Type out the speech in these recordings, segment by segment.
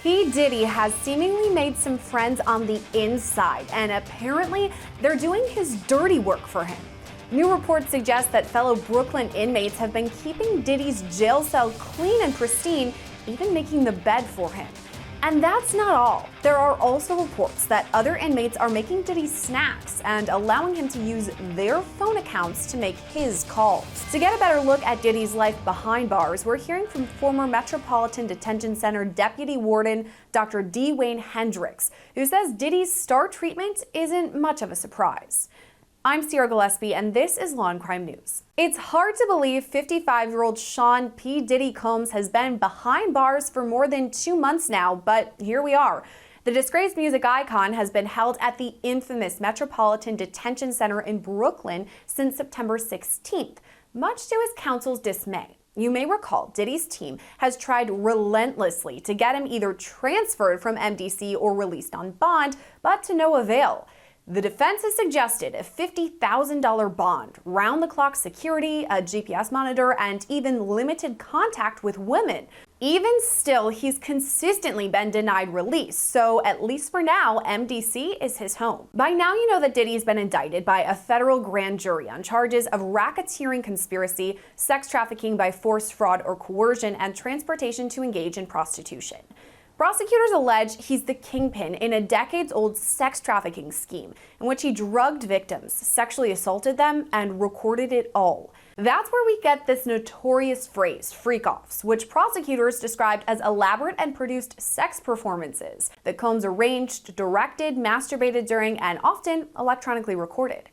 P. Diddy has seemingly made some friends on the inside, and apparently they're doing his dirty work for him. New reports suggest that fellow Brooklyn inmates have been keeping Diddy's jail cell clean and pristine, even making the bed for him. And that's not all. There are also reports that other inmates are making Diddy snacks and allowing him to use their phone accounts to make his calls. To get a better look at Diddy's life behind bars, we're hearing from former Metropolitan Detention Center Deputy Warden Dr. D. Wayne Hendricks, who says Diddy's star treatment isn't much of a surprise. I'm Gillespie, and this is Law&Crime News. It's hard to believe 55-year-old Sean P. Diddy Combs has been behind bars for more than 2 months now, but here we are. The disgraced music icon has been held at the infamous Metropolitan Detention Center in Brooklyn since September 16th, much to his counsel's dismay. You may recall Diddy's team has tried relentlessly to get him either transferred from MDC or released on bond, but to no avail. The defense has suggested a $50,000 bond, round-the-clock security, a GPS monitor, and even limited contact with women. Even still, he's consistently been denied release, so at least for now, MDC is his home. By now, you know that Diddy's been indicted by a federal grand jury on charges of racketeering conspiracy, sex trafficking by force, fraud, or coercion, and transportation to engage in prostitution. Prosecutors allege he's the kingpin in a decades-old sex trafficking scheme in which he drugged victims, sexually assaulted them, and recorded it all. That's where we get this notorious phrase, freak-offs, which prosecutors described as elaborate and produced sex performances that Combs arranged, directed, masturbated during, and often electronically recorded.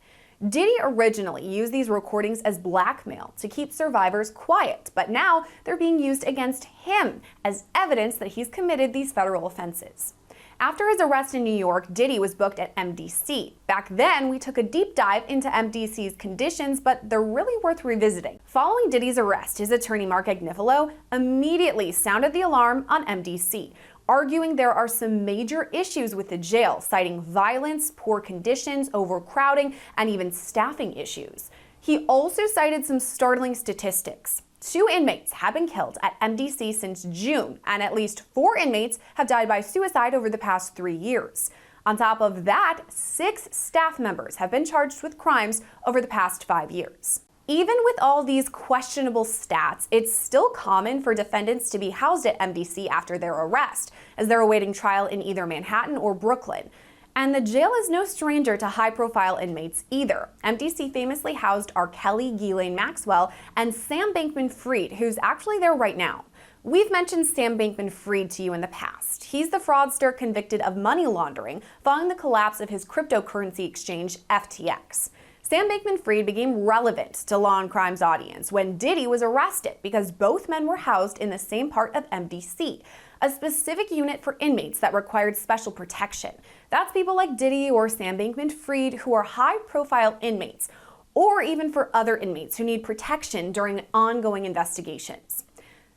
Diddy originally used these recordings as blackmail to keep survivors quiet, but now they're being used against him as evidence that he's committed these federal offenses. After his arrest in New York, Diddy was booked at MDC. Back then, we took a deep dive into MDC's conditions, but they're really worth revisiting. Following Diddy's arrest, his attorney Mark Agnifilo immediately sounded the alarm on MDC, arguing there are some major issues with the jail, citing violence, poor conditions, overcrowding, and even staffing issues. He also cited some startling statistics. 2 inmates have been killed at MDC since June, and at least 4 inmates have died by suicide over the past 3 years. On top of that, 6 staff members have been charged with crimes over the past 5 years. Even with all these questionable stats, it's still common for defendants to be housed at MDC after their arrest, as they're awaiting trial in either Manhattan or Brooklyn. And the jail is no stranger to high-profile inmates either. MDC famously housed R. Kelly, Ghislaine Maxwell, and Sam Bankman-Fried, who's actually there right now. We've mentioned Sam Bankman-Fried to you in the past. He's the fraudster convicted of money laundering following the collapse of his cryptocurrency exchange, FTX. Sam Bankman-Fried became relevant to Law&Crime's audience when Diddy was arrested because both men were housed in the same part of MDC, a specific unit for inmates that required special protection. That's people like Diddy or Sam Bankman-Fried who are high-profile inmates, or even for other inmates who need protection during ongoing investigations.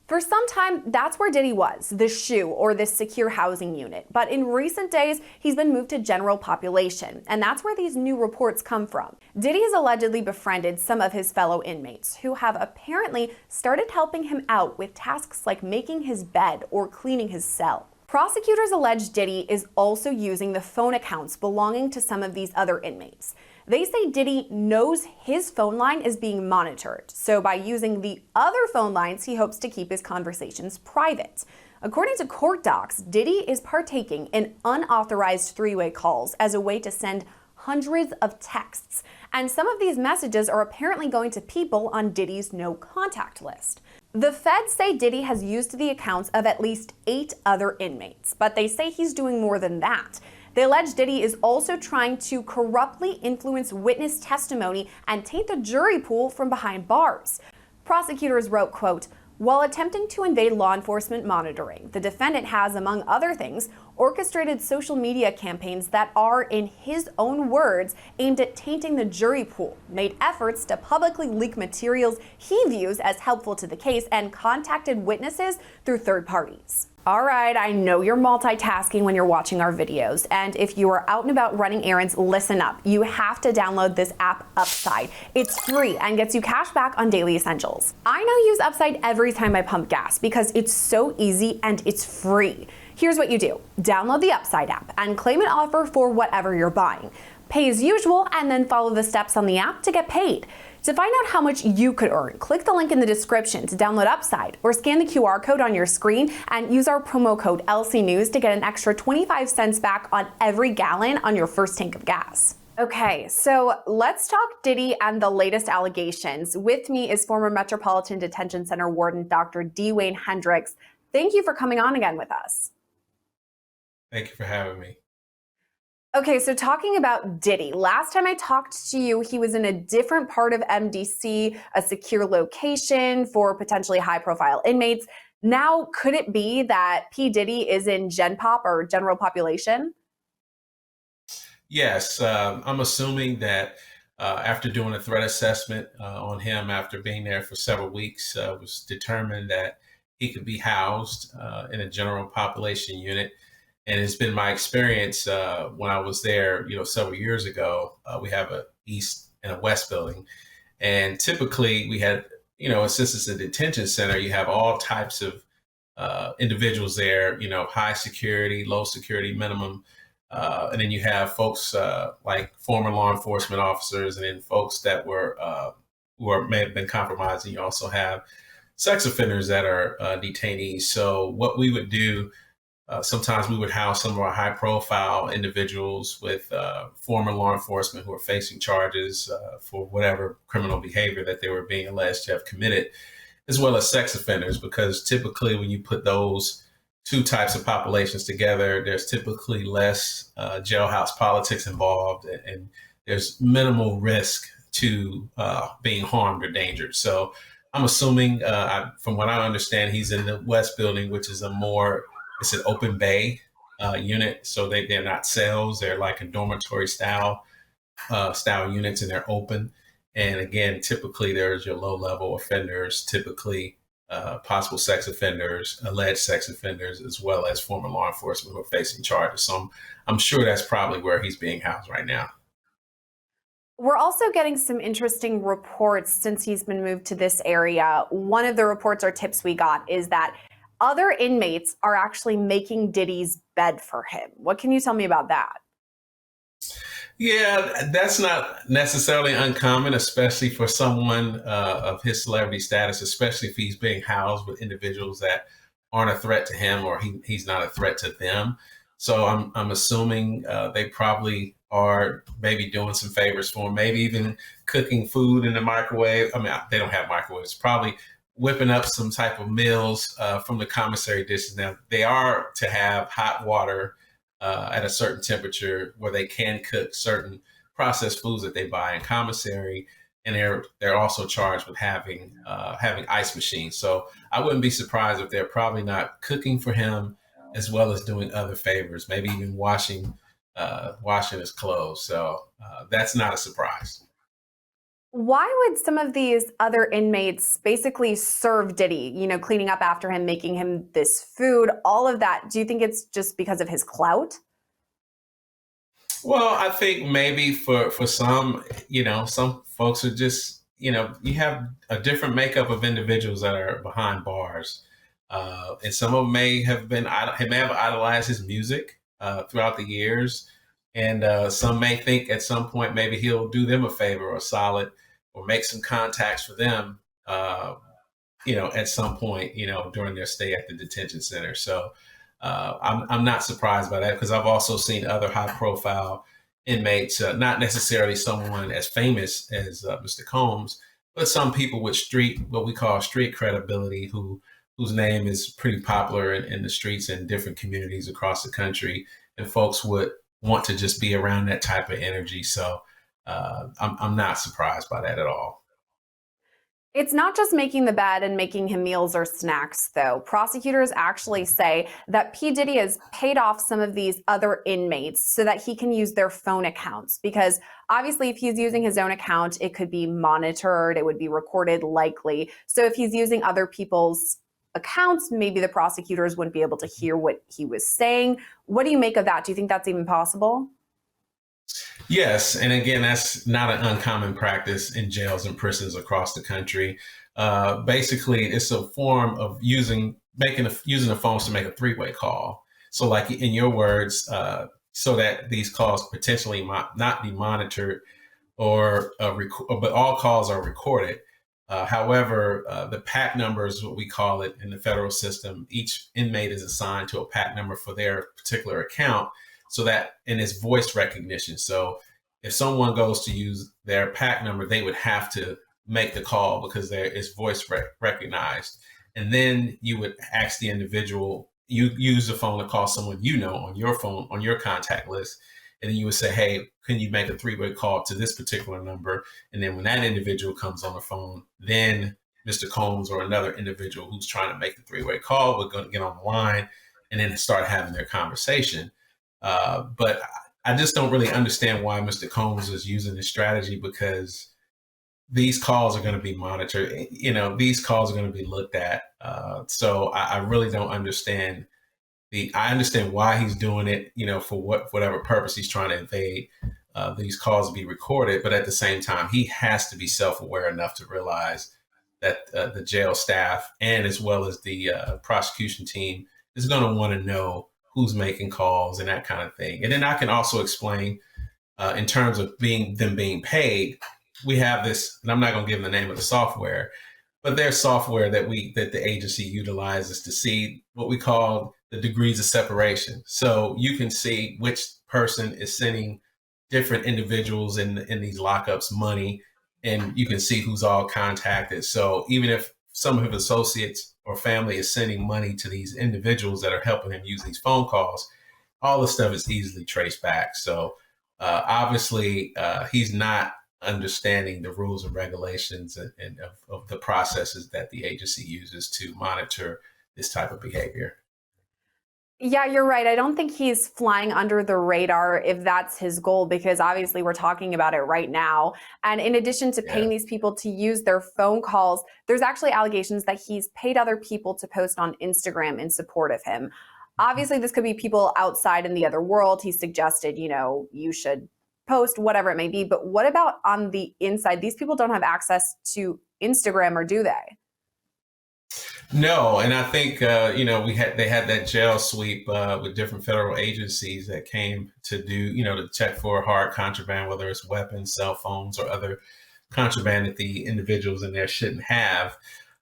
For some time, that's where Diddy was, the SHU, or the secure housing unit. But in recent days, he's been moved to general population, and that's where these new reports come from. Diddy has allegedly befriended some of his fellow inmates, who have apparently started helping him out with tasks like making his bed or cleaning his cell. Prosecutors allege Diddy is also using the phone accounts belonging to some of these other inmates. They say Diddy knows his phone line is being monitored, so by using the other phone lines, he hopes to keep his conversations private. According to court docs, Diddy is partaking in unauthorized 3-way calls as a way to send hundreds of texts, and some of these messages are apparently going to people on Diddy's no-contact list. The feds say Diddy has used the accounts of at least 8 other inmates, but they say he's doing more than that. They allege Diddy is also trying to corruptly influence witness testimony and taint the jury pool from behind bars. Prosecutors wrote, quote, "While attempting to invade law enforcement monitoring, the defendant has, among other things, orchestrated social media campaigns that are, in his own words, aimed at tainting the jury pool, made efforts to publicly leak materials he views as helpful to the case, and contacted witnesses through third parties." All right, I know you're multitasking when you're watching our videos, and if you are out and about running errands, listen up. You have to download this app, Upside. It's free and gets you cash back on daily essentials. I now use Upside every time I pump gas because it's so easy and it's free. Here's what you do. Download the Upside app and claim an offer for whatever you're buying. Pay as usual and then follow the steps on the app to get paid. To find out how much you could earn, click the link in the description to download Upside or scan the QR code on your screen and use our promo code LCNews to get an extra 25 cents back on every gallon on your first tank of gas. Okay, so let's talk Diddy and the latest allegations. With me is former Metropolitan Detention Center warden Dr. Dwayne Hendricks. Thank you for coming on again with us. Thank you for having me. Okay, so talking about Diddy, last time I talked to you, he was in a different part of MDC, a secure location for potentially high-profile inmates. Now, could it be that P. Diddy is in Gen Pop or general population? Yes, I'm assuming that after doing a threat assessment on him after being there for several weeks, was determined that he could be housed in a general population unit. And it's been my experience when I was there, several years ago. We have a east and a west building, and typically we had, since it's a detention center, you have all types of individuals there. High security, low security, minimum, and then you have folks like former law enforcement officers, and then folks that were may have been compromised. And you also have sex offenders that are detainees. So what we would do. Sometimes we would house some of our high-profile individuals with former law enforcement who are facing charges for whatever criminal behavior that they were being alleged to have committed, as well as sex offenders, because typically when you put those two types of populations together, there's typically less jailhouse politics involved, and there's minimal risk to being harmed or dangered. So I'm assuming, from what I understand, he's in the West Building, which is it's an open bay unit, so they're not cells. They're like a dormitory style units, and they're open. And again, typically there's your low level offenders, typically possible sex offenders, alleged sex offenders, as well as former law enforcement who are facing charges. So I'm sure that's probably where he's being housed right now. We're also getting some interesting reports since he's been moved to this area. One of the reports or tips we got is that other inmates are actually making Diddy's bed for him. What can you tell me about that? Yeah, that's not necessarily uncommon, especially for someone of his celebrity status, especially if he's being housed with individuals that aren't a threat to him, or he's not a threat to them. So I'm assuming they probably are maybe doing some favors for him, maybe even cooking food in the microwave. I mean, they don't have microwaves, probably whipping up some type of meals from the commissary dishes. Now, they are to have hot water at a certain temperature where they can cook certain processed foods that they buy in commissary, and they're also charged with having ice machines. So I wouldn't be surprised if they're probably not cooking for him, as well as doing other favors, maybe even washing his clothes. So that's not a surprise. Why would some of these other inmates basically serve Diddy, cleaning up after him, making him this food, all of that? Do you think it's just because of his clout? Well, I think maybe for some, some folks are just, you have a different makeup of individuals that are behind bars. And some of them may have idolized his music throughout the years. And some may think at some point maybe he'll do them a favor or a solid, or make some contacts for them, at some point, during their stay at the detention center. So I'm not surprised by that, because I've also seen other high-profile inmates, not necessarily someone as famous as Mr. Combs, but some people with what we call street credibility, whose name is pretty popular in the streets in different communities across the country, and folks would want to just be around that type of energy. So I'm not surprised by that at all. It's not just making the bed and making him meals or snacks, though. Prosecutors actually say that P. Diddy has paid off some of these other inmates so that he can use their phone accounts. Because obviously, if he's using his own account, it could be monitored, it would be recorded likely. So if he's using other people's accounts, maybe the prosecutors wouldn't be able to hear what he was saying. What do you make of that? Do you think that's even possible? Yes, and again, that's not an uncommon practice in jails and prisons across the country. Basically, it's a form of using the phones to make a three-way call. So, like in your words, so that these calls potentially not be monitored but all calls are recorded. However, the PAC number is what we call it in the federal system. Each inmate is assigned to a PAC number for their particular account, so that and it's voice recognition. So if someone goes to use their PAC number, they would have to make the call because there is voice recognized, and then you would ask the individual. You use the phone to call someone on your phone on your contact list, and then you would say, hey, can you make a three-way call to this particular number? And then when that individual comes on the phone, then Mr. Combs or another individual who's trying to make the three-way call would get on the line and then start having their conversation. But I just don't really understand why Mr. Combs is using this strategy, because these calls are going to be monitored. These calls are going to be looked at. So I really don't understand I understand why he's doing it, for whatever purpose he's trying to evade these calls to be recorded. But at the same time, he has to be self-aware enough to realize that the jail staff and as well as the prosecution team is going to want to know who's making calls and that kind of thing. And then I can also explain in terms of them being paid. We have this, and I'm not going to give the name of the software, but there's software that the agency utilizes to see what we call the degrees of separation. So you can see which person is sending different individuals in these lockups money, and you can see who's all contacted. So even if some of his associates or family is sending money to these individuals that are helping him use these phone calls, all the stuff is easily traced back. So obviously he's not understanding the rules and regulations and of the processes that the agency uses to monitor this type of behavior. Yeah, you're right. I don't think he's flying under the radar if that's his goal, because obviously we're talking about it right now. And in addition to paying these people to use their phone calls, there's actually allegations that he's paid other people to post on Instagram in support of him. Obviously, this could be people outside in the other world. He suggested, you should post, whatever it may be. But what about on the inside? These people don't have access to Instagram, or do they? No, and I think they had that jail sweep with different federal agencies that came to do to check for hard contraband, whether it's weapons, cell phones, or other contraband that the individuals in there shouldn't have.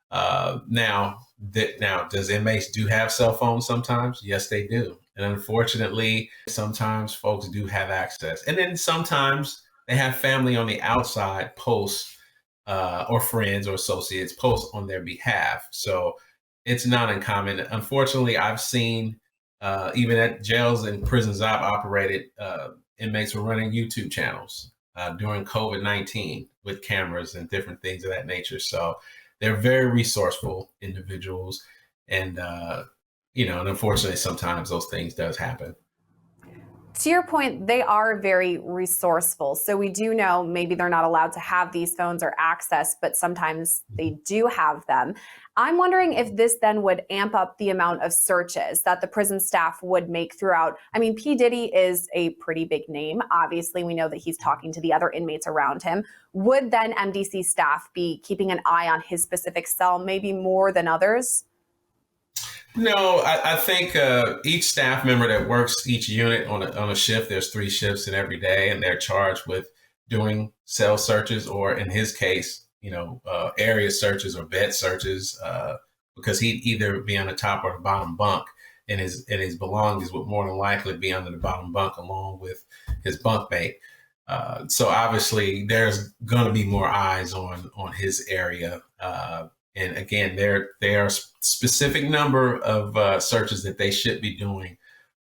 Now, does inmates do have cell phones sometimes? Yes, they do. And unfortunately, sometimes folks do have access. And then sometimes they have family on the outside post or friends or associates post on their behalf. So it's not uncommon. Unfortunately, I've seen even at jails and prisons I've operated, inmates were running YouTube channels during COVID-19 with cameras and different things of that nature. So they're very resourceful individuals. And, and unfortunately, sometimes those things does happen. To your point, they are very resourceful. So we do know maybe they're not allowed to have these phones or access, but sometimes they do have them. I'm wondering if this then would amp up the amount of searches that the prison staff would make throughout. I mean, P. Diddy is a pretty big name. Obviously, we know that he's talking to the other inmates around him. Would then MDC staff be keeping an eye on his specific cell, maybe more than others? No, I think each staff member that works each unit on a shift, there's 3 shifts in every day, and they're charged with doing cell searches, or in his case, area searches or bed searches, because he'd either be on the top or the bottom bunk, and his belongings would more than likely be under the bottom bunk along with his bunkmate. So obviously, there's going to be more eyes on his area. And again, there are a specific number of searches that they should be doing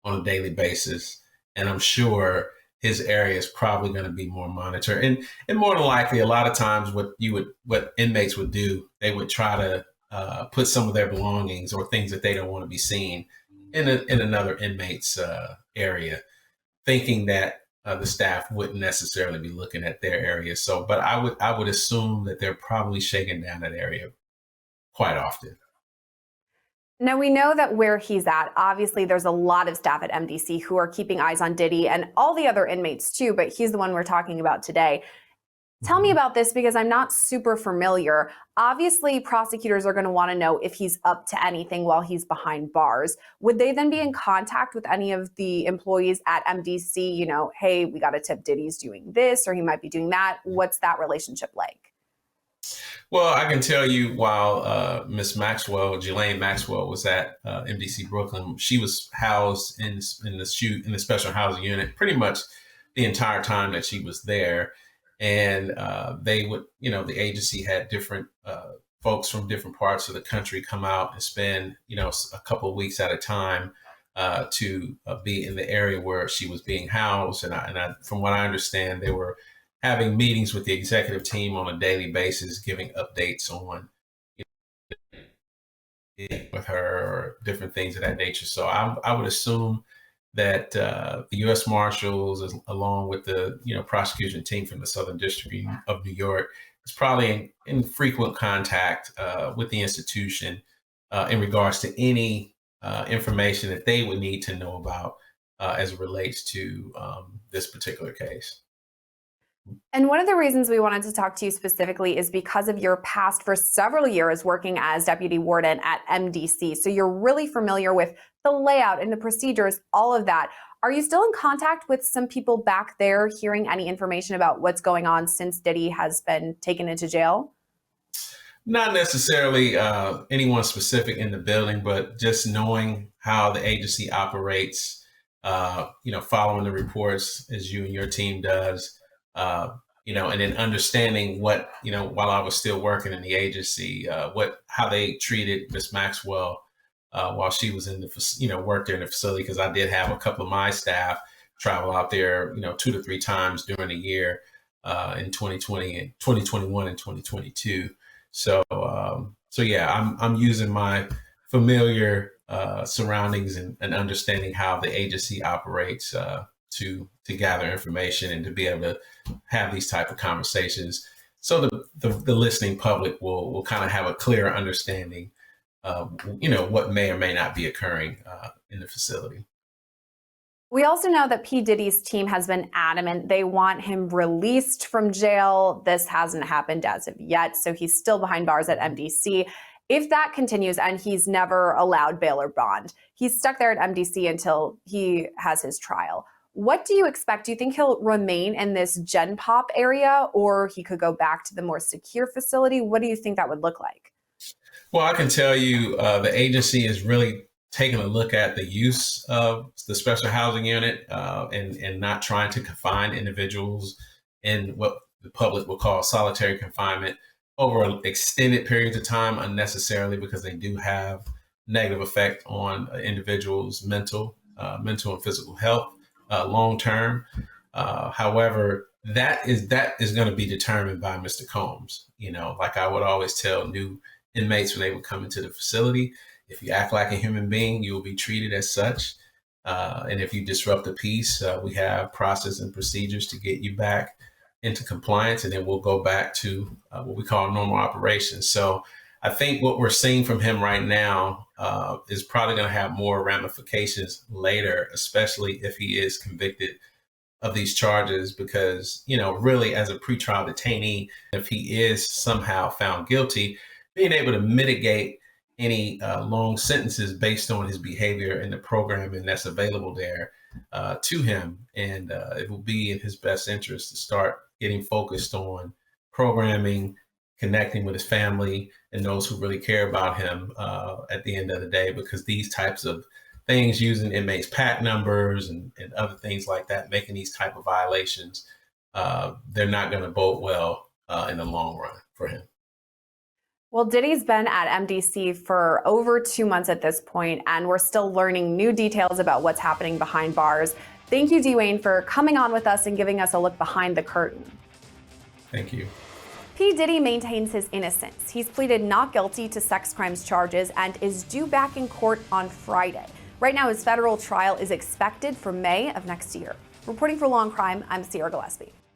on a daily basis. And I'm sure his area is probably going to be more monitored. And more than likely, a lot of times what inmates would do, they would try to put some of their belongings or things that they don't want to be seen in another inmate's area, thinking that the staff wouldn't necessarily be looking at their area. So, but I would assume that they're probably shaking down that area quite often. Now, we know that where he's at, obviously there's a lot of staff at MDC who are keeping eyes on Diddy and all the other inmates too, but he's the one we're talking about today. Tell me about this because I'm not super familiar. Obviously, prosecutors are going to want to know if he's up to anything while he's behind bars. Would they then be in contact with any of the employees at MDC? Hey, we got a tip Diddy's doing this or he might be doing that. What's that relationship like? Well, I can tell you while Miss Maxwell, Ghislaine Maxwell, was at MDC Brooklyn, she was housed in the special housing unit pretty much the entire time that she was there. And they would, the agency had different folks from different parts of the country come out and spend, a couple of weeks at a time to be in the area where she was being housed. And from what I understand, they were having meetings with the executive team on a daily basis, giving updates on with her or different things of that nature. So I would assume that the U.S. Marshals, along with the prosecution team from the Southern District of New York, is probably in frequent contact with the institution in regards to any information that they would need to know about as it relates to this particular case. And one of the reasons we wanted to talk to you specifically is because of your past for several years working as deputy warden at MDC. So you're really familiar with the layout and the procedures, all of that. Are you still in contact with some people back there hearing any information about what's going on since Diddy has been taken into jail? Not necessarily anyone specific in the building, but just knowing how the agency operates, following the reports as you and your team does. And then understanding what, while I was still working in the agency, how they treated Miss Maxwell while she was in worked there in the facility, because I did have a couple of my staff travel out there, 2 to 3 times during the year in 2020 and 2021 and 2022. So yeah, I'm using my familiar surroundings and understanding how the agency operates to gather information and to be able to have these type of conversations, so the listening public will kind of have a clearer understanding of what may or may not be occurring in the facility. We also know that P. Diddy's team has been adamant they want him released from jail. This hasn't happened as of yet, so he's still behind bars at MDC. If that continues and he's never allowed bail or bond, he's stuck there at MDC until he has his trial. What do you expect? Do you think he'll remain in this Gen Pop area, or he could go back to the more secure facility? What do you think that would look like? Well, I can tell you the agency is really taking a look at the use of the special housing unit and not trying to confine individuals in what the public will call solitary confinement over extended periods of time unnecessarily, because they do have negative effect on individuals' mental and physical health long term. However, that is going to be determined by Mr. Combs. Like I would always tell new inmates when they would come into the facility, if you act like a human being, you will be treated as such. And if you disrupt the peace, we have process and procedures to get you back into compliance, and then we'll go back to what we call normal operations. So I think what we're seeing from him right now is probably going to have more ramifications later, especially if he is convicted of these charges, because, really as a pretrial detainee, if he is somehow found guilty, being able to mitigate any long sentences based on his behavior and the programming that's available there to him. And it will be in his best interest to start getting focused on programming, connecting with his family and those who really care about him at the end of the day, because these types of things, using inmates' PAC numbers and other things like that, making these type of violations, they're not going to bode well in the long run for him. Well, Diddy's been at MDC for over 2 months at this point, and we're still learning new details about what's happening behind bars. Thank you, Dwayne, for coming on with us and giving us a look behind the curtain. Thank you. P. Diddy maintains his innocence. He's pleaded not guilty to sex crimes charges and is due back in court on Friday. Right now, his federal trial is expected for May of next year. Reporting for Law&Crime, I'm Gillespie.